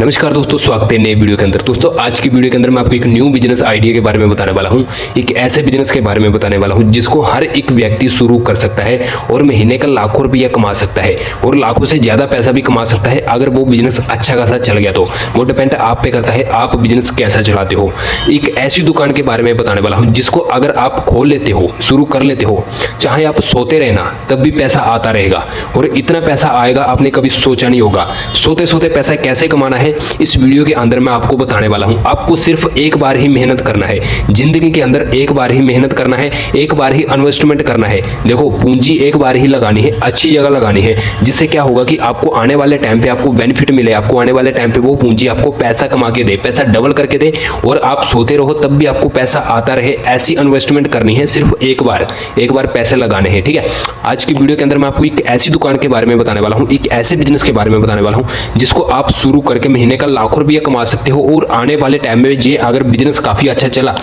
नमस्कार दोस्तों, स्वागत है नए वीडियो के अंदर। दोस्तों आज की वीडियो के अंदर मैं आपको एक न्यू बिजनेस आइडिया के बारे में बताने वाला हूं। एक ऐसे बिजनेस के बारे में बताने वाला हूं जिसको हर एक व्यक्ति शुरू कर सकता है और महीने का लाखों रुपया कमा सकता है और लाखों से ज्यादा पैसा भी कमा सकता है अगर वो बिजनेस अच्छा खासा चल गया तो। वो डिपेंड आप पे करता है आप बिजनेस कैसा चलाते हो। एक ऐसी दुकान के बारे में बताने वाला हूँ जिसको अगर आप खोल लेते हो, शुरू कर लेते हो, चाहे आप सोते रहना तब भी पैसा आता रहेगा और इतना पैसा आएगा आपने कभी सोचा नहीं होगा। सोते सोते पैसा कैसे कमाना है इस वीडियो के अंदर मैं आपको बताने वाला हूं। आपको सिर्फ एक बार ही मेहनत करना है, जिंदगी के अंदर एक बार ही मेहनत करना है, एक बार ही इन्वेस्टमेंट करना है। देखो पूंजी एक बार ही लगानी है, अच्छी जगह लगानी है, जिससे क्या होगा कि आपको आने वाले टाइम पे आपको बेनिफिट मिले, आपको आने वाले टाइम पे वो पूंजी आपको पैसा कमा के दे, पैसा डबल करके दे और आप सोते रहो तब भी आपको पैसा आता रहे। ऐसी इन्वेस्टमेंट करनी है, सिर्फ एक बार पैसे लगाने हैं। ठीक है, आज की वीडियो के अंदर मैं आपको एक ऐसी दुकान के बारे में बताने वाला हूँ, एक ऐसे बिजनेस के बारे में बताने वाला हूँ जिसको आप शुरू करके महीने का लाखों रुपया कमा सकते हो और आने वाले टाइम में ये अगर बिजनेस काफी अच्छा चला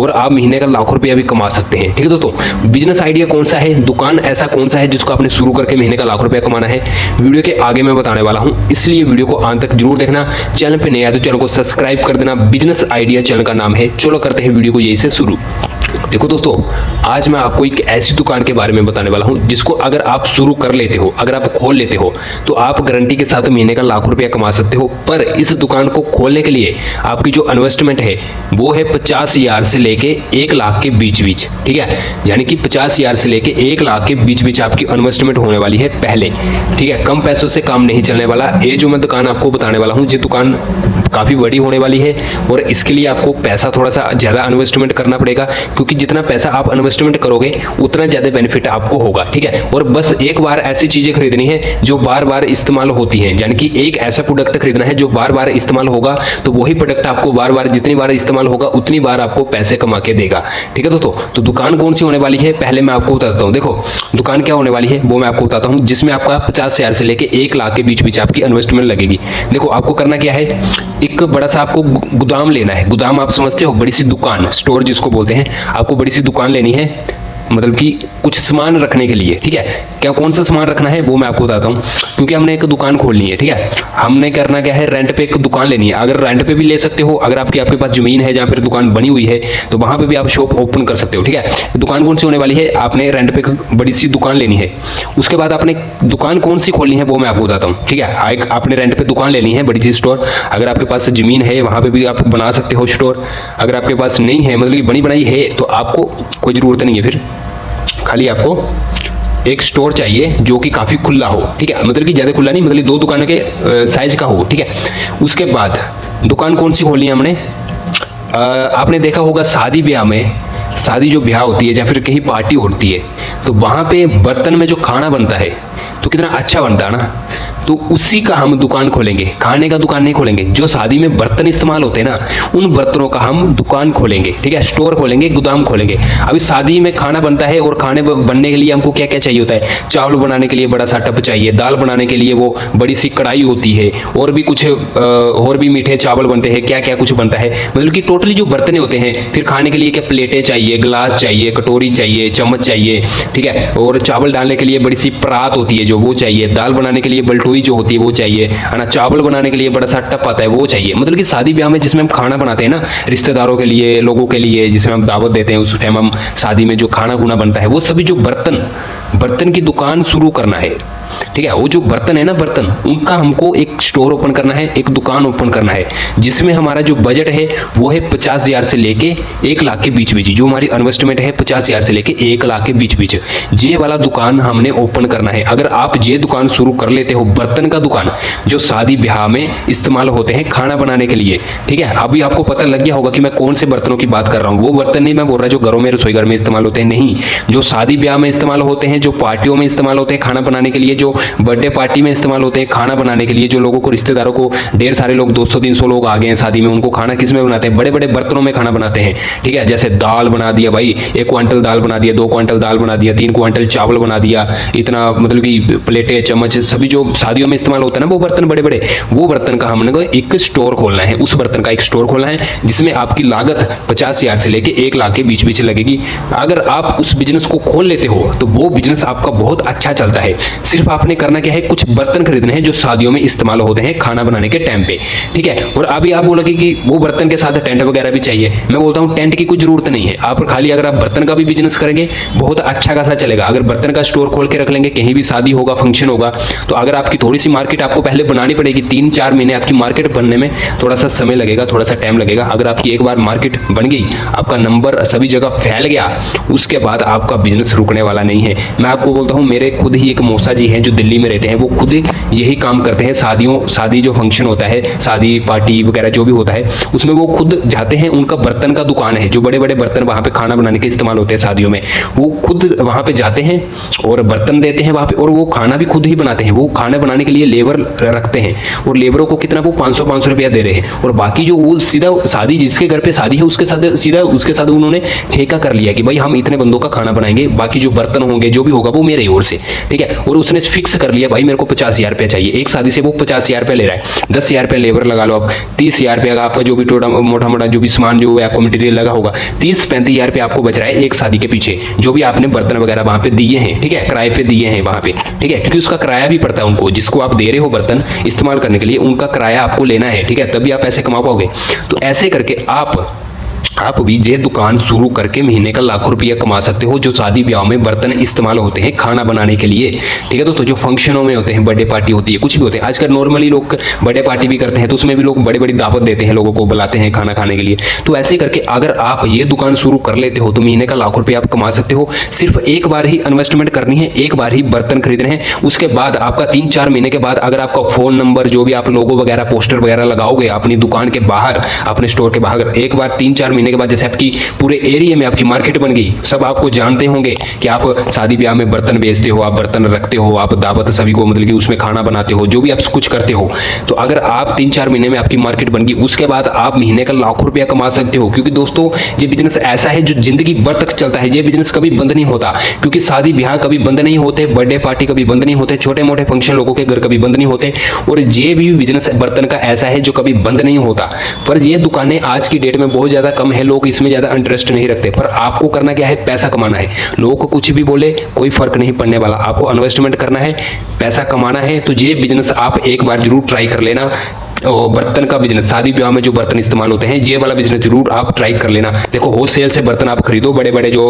और आप महीने का लाखों रुपया भी कमा सकते हैं। ठीक है दोस्तों, बिजनेस आइडिया कौन सा है, दुकान ऐसा कौन सा है जिसको आपने शुरू करके महीने का लाखों रुपया कमाना है, वीडियो के आगे मैं बताने वाला हूं, इसलिए वीडियो को अंत तक जरूर देखना। चैनल पे नया है तो चैनल को सब्सक्राइब कर देना। बिजनेस आइडिया चैनल का नाम है। चलो करते हैं वीडियो को यही से शुरू। देखो दोस्तों, आज मैं आपको एक ऐसी दुकान के बारे में बताने वाला हूं जिसको अगर आप शुरू कर लेते हो, अगर आप खोल लेते हो तो आप गारंटी के साथ महीने का लाखों रुपया कमा सकते हो। पर इस दुकान को खोलने के लिए आपकी जो इन्वेस्टमेंट है वो है 50,000 से लेके 1 लाख के बीच बीच। ठीक है, यानी कि 50,000 से लेके 1 लाख के बीच बीच आपकी इन्वेस्टमेंट होने वाली है पहले। ठीक है, कम पैसों से काम नहीं चलने वाला। ये जो मैं दुकान आपको बताने वाला हूँ, ये दुकान काफी बड़ी होने वाली है और इसके लिए आपको पैसा थोड़ा सा ज्यादा इन्वेस्टमेंट करना पड़ेगा, क्योंकि जितना पैसा आप इन्वेस्टमेंट करोगे उतना ज्यादा बेनिफिट आपको होगा। ठीक है, और बस एक बार ऐसी चीजें खरीदनी है जो बार बार इस्तेमाल होती हैं, यानी कि एक ऐसा प्रोडक्ट खरीदना है जो बार बार इस्तेमाल होगा, तो वही प्रोडक्ट आपको बार बार जितनी बार इस्तेमाल होगा उतनी बार आपको पैसे कमा के देगा। ठीक है दोस्तों, तो दुकान कौन सी होने वाली है पहले मैं आपको बताता हूँ। देखो दुकान क्या होने वाली है वो मैं आपको बताता हूँ, जिसमें आपका 50,000 से लेके 1 लाख के बीच बीच आपकी इन्वेस्टमेंट लगेगी। देखो आपको करना क्या है, एक बड़ा सा आपको गोदाम लेना है। गोदाम आप समझते हो, बड़ी सी दुकान, स्टोर जिसको बोलते हैं। आपको बड़ी सी दुकान लेनी है, मतलब कि कुछ सामान रखने के लिए। ठीक है, क्या कौन सा सामान रखना है वो मैं आपको बताता हूँ, क्योंकि हमने एक दुकान खोलनी है। ठीक है, हमने करना क्या है, रेंट पे एक दुकान लेनी है। अगर रेंट पे भी ले सकते हो, अगर आपके पास जमीन है जहाँ पर दुकान बनी हुई है तो वहां पे भी आप शॉप ओपन कर सकते हो। ठीक है, दुकान कौन सी होने वाली है, आपने रेंट पे बड़ी सी दुकान लेनी है। उसके बाद आपने दुकान कौन सी खोलनी है वो मैं आपको बताता हूँ। ठीक है, आपने रेंट पे दुकान लेनी है, बड़ी सी स्टोर। अगर आपके पास जमीन है वहां पे भी आप बना सकते हो स्टोर। अगर आपके पास नहीं है, मतलब बनी बनाई है, तो आपको कोई जरूरत नहीं है, फिर खाली आपको एक स्टोर चाहिए जो कि काफी खुला हो। ठीक है, मतलब कि ज्यादा खुला नहीं, मतलब 2 दुकानों के साइज का हो। ठीक है, उसके बाद दुकान कौन सी खोलनी है हमने, आपने देखा होगा शादी ब्याह में, शादी जो ब्याह होती है या फिर कहीं पार्टी होती है तो वहां पे बर्तन में जो खाना बनता है तो कितना अच्छा बनता है ना, तो उसी का हम दुकान खोलेंगे। खाने का दुकान नहीं खोलेंगे, जो शादी में बर्तन इस्तेमाल होते हैं ना उन बर्तनों का हम दुकान खोलेंगे। ठीक है, स्टोर खोलेंगे, गोदाम खोलेंगे। अभी शादी में खाना बनता है और खाने बनने के लिए हमको क्या क्या चाहिए होता है, चावल बनाने के लिए बड़ा सा टप चाहिए, दाल बनाने के लिए वो बड़ी सी कढ़ाई होती है, और भी कुछ और भी मीठे चावल बनते हैं, क्या क्या कुछ बनता है, मतलब कि टोटली जो बर्तन होते हैं। फिर खाने के लिए क्या प्लेटें चाहिए, गिलास चाहिए, कटोरी चाहिए, चम्मच चाहिए। ठीक है, और चावल डालने के लिए बड़ी सी परात होती है जो वो चाहिए, दाल बनाने के लिए बलटोई जो होती है वो चाहिए, है ना, चावल बनाने के लिए बड़ा सा टप आता है वो चाहिए। मतलब कि शादी ब्याह में जिसमें हम खाना बनाते हैं ना, रिश्तेदारों के लिए, लोगों के लिए, जिसमें हम दावत देते हैं, उस टाइम हम शादी में जो खाना खुना बनता है, वो सभी जो बर्तन की दुकान शुरू करना है। ठीक है, वो जो बर्तन है ना, बर्तन उनका हमको एक स्टोर ओपन करना है, एक दुकान ओपन करना है, जिसमें हमारा जो बजट है वो है 50,000 से लेके 1 लाख के बीच बीच। जो हमारी इन्वेस्टमेंट है 50,000 से लेके 1 लाख के बीच बीच, ये वाला दुकान हमने ओपन करना है। अगर आप ये दुकान शुरू कर लेते हो, बर्तन का दुकान जो शादी ब्याह में इस्तेमाल होते हैं खाना बनाने के लिए। ठीक है, अभी आपको पता लग गया होगा कि मैं कौन से बर्तनों की बात कर रहा हूँ। वो बर्तन नहीं मैं बोल रहा जो घरों में, रसोई घर में इस्तेमाल होते हैं, नहीं, जो शादी ब्याह में इस्तेमाल होते हैं, जो पार्टियों में इस्तेमाल होते हैं खाना बनाने के लिए, जो बर्थडे पार्टी में इस्तेमाल होते हैं खाना बनाने के लिए, जो लोगों को, रिश्तेदारों को, ढेर सारे लोग 200-300 लोग आ गए हैं शादी में, उनको खाना किस में बनाते हैं, बड़े बड़े बर्तनों में खाना बनाते हैं। ठीक है, जैसे दाल बना दिया भाई, 1 क्विंटल दाल बना दिया, 2 क्विंटल दाल बना दिया, 3 क्विंटल चावल बना दिया, इतना, मतलब कि प्लेटें, चम्मच, सभी जो शादियों में इस्तेमाल होता है ना वो बर्तन बड़े बड़े, वो बर्तन का हमने एक स्टोर खोलना है। उस बर्तन का एक स्टोर खोलना है जिसमें आपकी लागत 50,000 से लेके 1 लाख के बीच बीच लगेगी। अगर आप उस बिजनेस को खोल लेते हो तो वो बिजनेस बिजनेस आपका बहुत अच्छा चलता है। सिर्फ आपने करना क्या है, कुछ बर्तन खरीदने हैं जो शादियों में इस्तेमाल होते हैं खाना बनाने के टाइम पे, ठीक है। और अभी आप बोलोगे कि वो बर्तन के साथ टेंट वगैरह भी चाहिए। मैं बोलता हूँ टेंट की कोई जरूरत नहीं है, आप खाली अगर आप बर्तन का भी बिजनेस करेंगे बहुत अच्छा खासा चलेगा। अगर बर्तन का स्टोर खोल के रख लेंगे, कहीं भी शादी होगा, फंक्शन होगा, तो अगर आपकी थोड़ी सी मार्केट आपको पहले बनानी पड़ेगी, 3-4 महीने आपकी मार्केट बनने में थोड़ा सा समय लगेगा, थोड़ा सा टाइम लगेगा। अगर आपकी एक बार मार्केट बन गई, आपका नंबर सभी जगह फैल गया, उसके बाद आपका बिजनेस रुकने वाला नहीं है। मैं आपको बोलता हूँ, मेरे खुद ही एक मौसा जी हैं जो दिल्ली में रहते हैं, वो खुद यही काम करते हैं। शादी जो फंक्शन होता है, शादी पार्टी वगैरह जो भी होता है, उसमें वो खुद जाते हैं। उनका बर्तन का दुकान है, जो बड़े बड़े बर्तन वहाँ पे खाना बनाने के इस्तेमाल होते हैं शादियों में, वो खुद वहाँ पे जाते हैं और बर्तन देते हैं वहाँ पे, और वो खाना भी खुद ही बनाते हैं। वो खाना बनाने के लिए लेबर रखते हैं, और लेबरों को कितना, वो 500 रुपया दे रहे हैं। और बाकी जो वो सीधा शादी, जिसके घर पे शादी है, उसके साथ सीधा उसके साथ उन्होंने ठेका कर लिया कि भाई हम इतने बंदों का खाना बनाएंगे, बाकी जो बर्तन होंगे जो भी होगा वो मेरे ओर से, ठीक है। और उसने फिक्स कर लिया भाई मेरे को 50,000 रुपया चाहिए। एक शादी से वो 50,000 रुपया ले रहा है, 10,000 रुपया लेबर लगा लो आप, 30,000 रुपया का आपका जो भी मोटा मोटा जो भी सामान जो आपको मटेरियल लगा होगा, 30-35,000 रुपया आपको बच रहा है एक शादी के पीछे, जो भी आपने बर्तन वगैरह वहां पे दिए हैं, ठीक है, किराए पे दिए हैं वहां पे, ठीक है। क्योंकि उसका किराया भी पड़ता है उनको, जिसको आप दे रहे हो बर्तन इस्तेमाल करने के लिए, उनका किराया आपको लेना है, ठीक है, तभी आप ऐसे कमा पाओगे। तो ऐसे करके आप भी ये दुकान शुरू करके महीने का लाखों रुपया कमा सकते हो, जो शादी ब्याह में बर्तन इस्तेमाल होते हैं खाना बनाने के लिए, ठीक है दोस्तों। जो फंक्शनों में होते हैं, बर्थडे पार्टी होती है, कुछ भी होते हैं, आजकल नॉर्मली लोग बर्थडे पार्टी भी करते हैं, तो उसमें भी लोग बड़ी बड़ी दावत देते हैं, लोगों को बुलाते हैं खाना खाने के लिए। तो ऐसे करके अगर आप ये दुकान शुरू कर लेते हो तो महीने का लाखों रुपया आप कमा सकते हो। सिर्फ एक बार ही इन्वेस्टमेंट करनी है, एक बार ही बर्तन खरीदने हैं, उसके बाद आपका 3-4 महीने के बाद अगर आपका फोन नंबर, जो भी आप लोगो वगैरह पोस्टर वगैरह लगाओगे अपनी दुकान के बाहर, अपने स्टोर के बाहर, एक बार 3-4 महीने के बाद जैसे आपकी पूरे एरिया में आपकी मार्केट बन गई, सब आपको जानते होंगे कि आप शादी ब्याह में बर्तन बेचते हो, आप बर्तन रखते हो, आप दावत सभी को मतलब कि उसमें खाना बनाते हो, जो भी आप कुछ करते हो। तो अगर आप 3-4 महीने में आपकी मार्केट बन गई, उसके बाद आप महीने का लाखों रुपया कमा सकते हो। क्योंकि दोस्तों ये बिजनेस ऐसा है जो जिंदगी भर तक चलता है, ये बिजनेस कभी बंद नहीं होता। क्योंकि शादी ब्याह कभी बंद नहीं होते, बर्थडे पार्टी कभी बंद नहीं होते, छोटे मोटे फंक्शन लोगों के घर कभी बंद नहीं होते। और ये भी बिजनेस बर्तन का ऐसा है जो कभी बंद नहीं होता। पर ये दुकानें आज की डेट में बहुत ज्यादा कम है, लोग इसमें ज्यादा इंटरेस्ट नहीं रखते। पर आपको करना क्या है, पैसा कमाना है। लोगों को कुछ भी बोले कोई फर्क नहीं पड़ने वाला, आपको इन्वेस्टमेंट करना है, पैसा कमाना है। तो ये बिजनेस आप एक बार जरूर ट्राई कर लेना। और बर्तन का बिजनेस, शादी ब्याह में जो बर्तन इस्तेमाल होते हैं, ये वाला बिजनेस जरूर आप ट्राई कर लेना। देखो होलसेल से बर्तन आप खरीदो, बड़े बड़े जो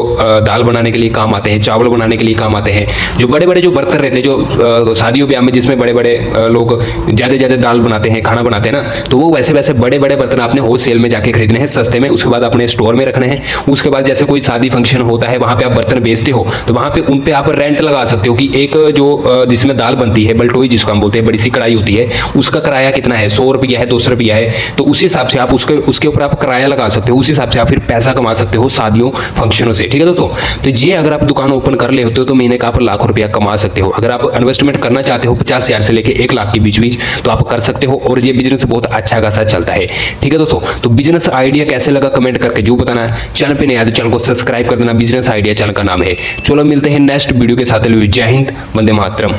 दाल बनाने के लिए काम आते हैं, चावल बनाने के लिए काम आते हैं, जो बड़े बड़े जो बर्तन रहते हैं, जो शादियों ब्याह में जिसमें बड़े बड़े लोग ज़्यादा दाल बनाते हैं, खाना बनाते हैं ना, तो वो वैसे वैसे बड़े बड़े बर्तन आपने होलसेल में जाके खरीदने हैं सस्ते में। उसके बाद अपने स्टोर में रखने हैं। उसके बाद जैसे कोई शादी फंक्शन होता है, वहाँ पे आप बर्तन बेचते हो, तो वहाँ पे उन पे आप रेंट लगा सकते हो कि एक जो जिसमें दाल बनती है, बलटोई जिसको हम बोलते हैं, बड़ी सी कढ़ाई होती है, उसका किराया कितना है, 100 रुपया है, 200 रुपया है। तो उस हिसाब से आप उसके ऊपर आप किराया लगा सकते हो, उस हिसाब से आप फिर पैसा कमा सकते हो शादियों फंक्शनों से, ठीक है दोस्तों। तो ये अगर आप दुकान ओपन कर ले होते हो तो महीने का आप लाखों रुपया कमा सकते हो। अगर आप इन्वेस्टमेंट करना चाहते हो 50,000 से लेकर 1 लाख के बीच बीच, तो आप कर सकते हो। और ये बिजनेस बहुत अच्छा खासा चलता है, ठीक है दोस्तों। तो बिजनेस आइडिया कैसे लगा कमेंट करके जो बताना है। चैनल पे नहीं आया तो चैनल को सब्सक्राइब कर देना, बिजनेस आइडिया चैनल का नाम है। चलो मिलते हैं नेक्स्ट वीडियो के साथ। जय हिंद, वंदे मातरम।